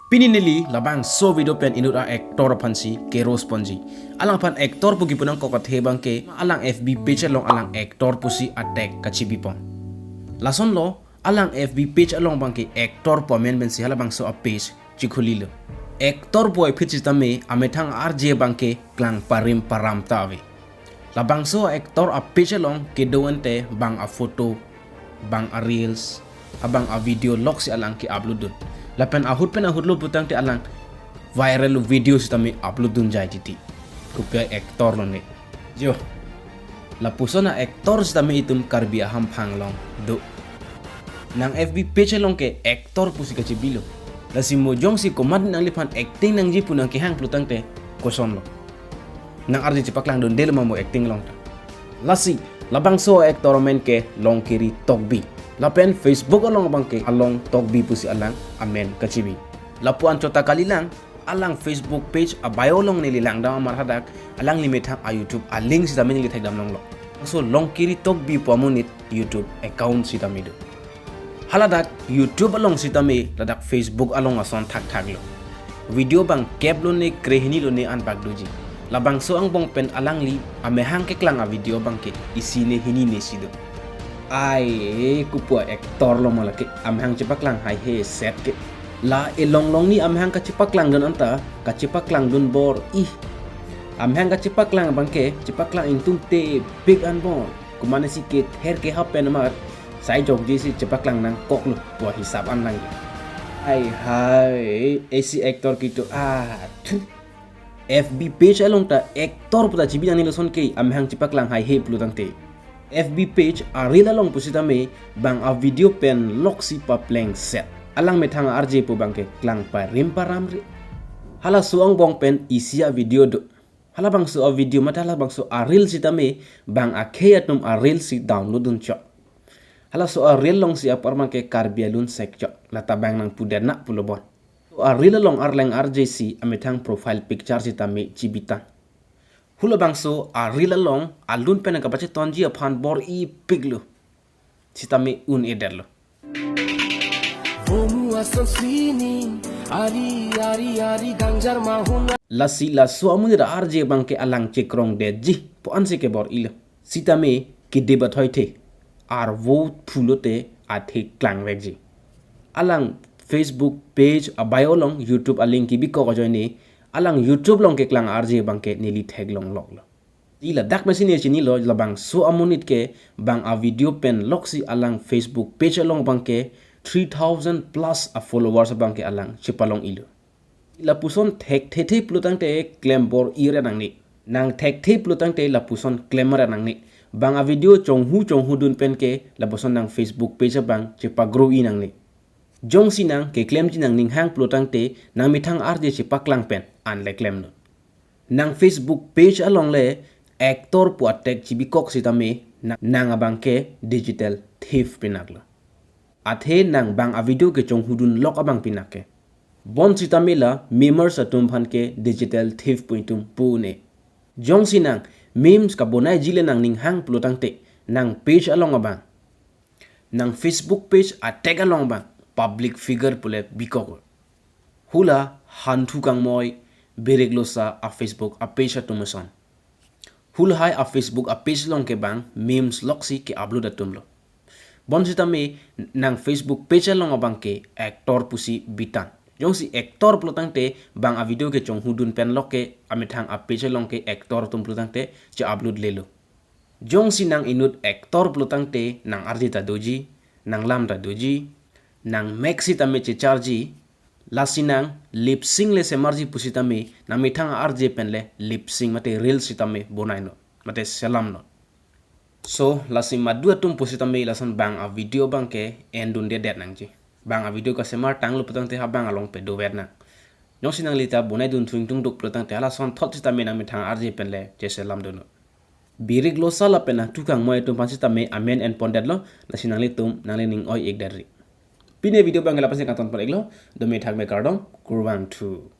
Pininili labang so video pen inut a aktor pansi ke responsi. Alang pan aktor pugi punang kokat hebang ke alang FB page along alang aktor pusi attack kachibipong. Lason lo alang FB page along bang ke aktor pomen ben si halabang so a page chikulilo. Aktor boy pitch tame ametang RJ bang ke klang parim param tawi. Labang so aktor a page along ke doante bang a foto bang a reels abang a video log si alang ke upload dun. Lapan ahud lo butang ti alang viral video si tami upload dun jay titi kupya aktor lo ne jo lapuso na aktor si tami itum karbi aham panglong do nang FB page long ke aktor pusi kachibilo la si mojong si komad nang lipan acting nang jipu nang kihang plutang te koson lo nang arji cipak lang don del mo acting long ta lasi labang so aktor men ke Longkiri Tokbi lapen Facebook along bangke along Tokbi pusi alang amen kachibi lapuan chota kali lang alang Facebook page a bio long nililang daw marhadak alang limit a YouTube a link si tamin nilitag dam long lo so Longkiri Tokbi pamunit YouTube account si tamido haladak YouTube along si tami ladak Facebook along ason thak lo video bang cap lo ne krehini lo ne an bagdoji labang so ang bong pen alang li amehang ke klang a video bangke isine hini ne sido ai kupua aktor lo malaki amhang cepak lang hai he set ke la elong long ni amhang ka cepak lang don anta ka cepak lang don bor ih amhang ka cepak lang bangke cepak lang intung te big an bor kumane sikit her ke happen mar sai jog jisi cepak lang nang kok lo buat hisap an lang ai hai esi aktor kito FB page along ta aktor puta chibi nang niloson ke amhang cepak lang hai he plutang te FB page a reel along pusitame bang a video pen loksi pa playing set alang metanga RJ po bangke klang pa rimpa ramri hala suang bong pen isia video do hala bang so a video mata hala bang so a reel sitame bang a khayatum a reel si download dun chok hala so a reel long si apar mangke karbialun sek chok lata bang nang pudana pulobon so a reel along arleng RJ si ametang profile picture sitame chibitang Hula bangso a reel along alun pen ka bache tonji aphan bor I piglo sitame un ederlo lasi la so amunira RJ bangke alang chekrong de ji po anse ke bor ilo sitame ke debat hoite ar vote phulote a the klang vegji alang Facebook page a bio long YouTube a link ki bi ko joine alang YouTube long ke klang RJ bangke nili tag long log lo ila dak machine chini lo labang so amunit ke bang a video pen loksi alang Facebook page long bangke 3000 plus a followers bangke alang chipalong ilo ila puson tag the plutang te claim bor ire nang ni nang tag the plutang te la puson claimer nang ni bang a video chong hu dun pen ke la puson nang Facebook page bang chipa grow inang ni jong sinang ke claim jinang ning hang plotang te nang mithang RJ chipa klang pen an le claim no nang Facebook page along le actor pu attack chibikok sitame nang abang ke digital thief pinaklo athe nang bang a video ke chong hudun lok abang pinake bon sitame la memers atum phan ke digital thief puitum pune jong sinang memes ka bonai jile nang ning hang plotang te nang page along abang nang Facebook page attack along bang public figure pule bikok hula hantu kang moy bereglosa a Facebook a page atumason hul hai a Facebook a page long ke bang memes loksi ke upload atumlo bonsita me nang Facebook page long abang ke actor pusi bitan jong si actor plotang te bang a video ke chong hudun pen lok ke amithang a page long ke actor tum plotang te che upload lelo jong si nang inut actor plotang te nang arjita doji nang lamda doji nang maxi tame che chargi lasinang lip sync le semarji pusitame nang mithang RJ penle lip sync mate reel sitame bonai no mate selam no so lasim madua tum pusitame lasan bang a video bangke endun de det nangji bang a video ka semar tang lu putang te habang along pe do wer nang nyong sinang lita bonai dun thung tung duk putang te ala son thot sitame nang mithang RJ penle che selam do no birig lo sala pena tukang moy tum pansitame amen en pondet lo lasinang litum nang lening oi ek dari Pine video bang lapasnya kanton per eglo, demi thak me kardong, kurban 2.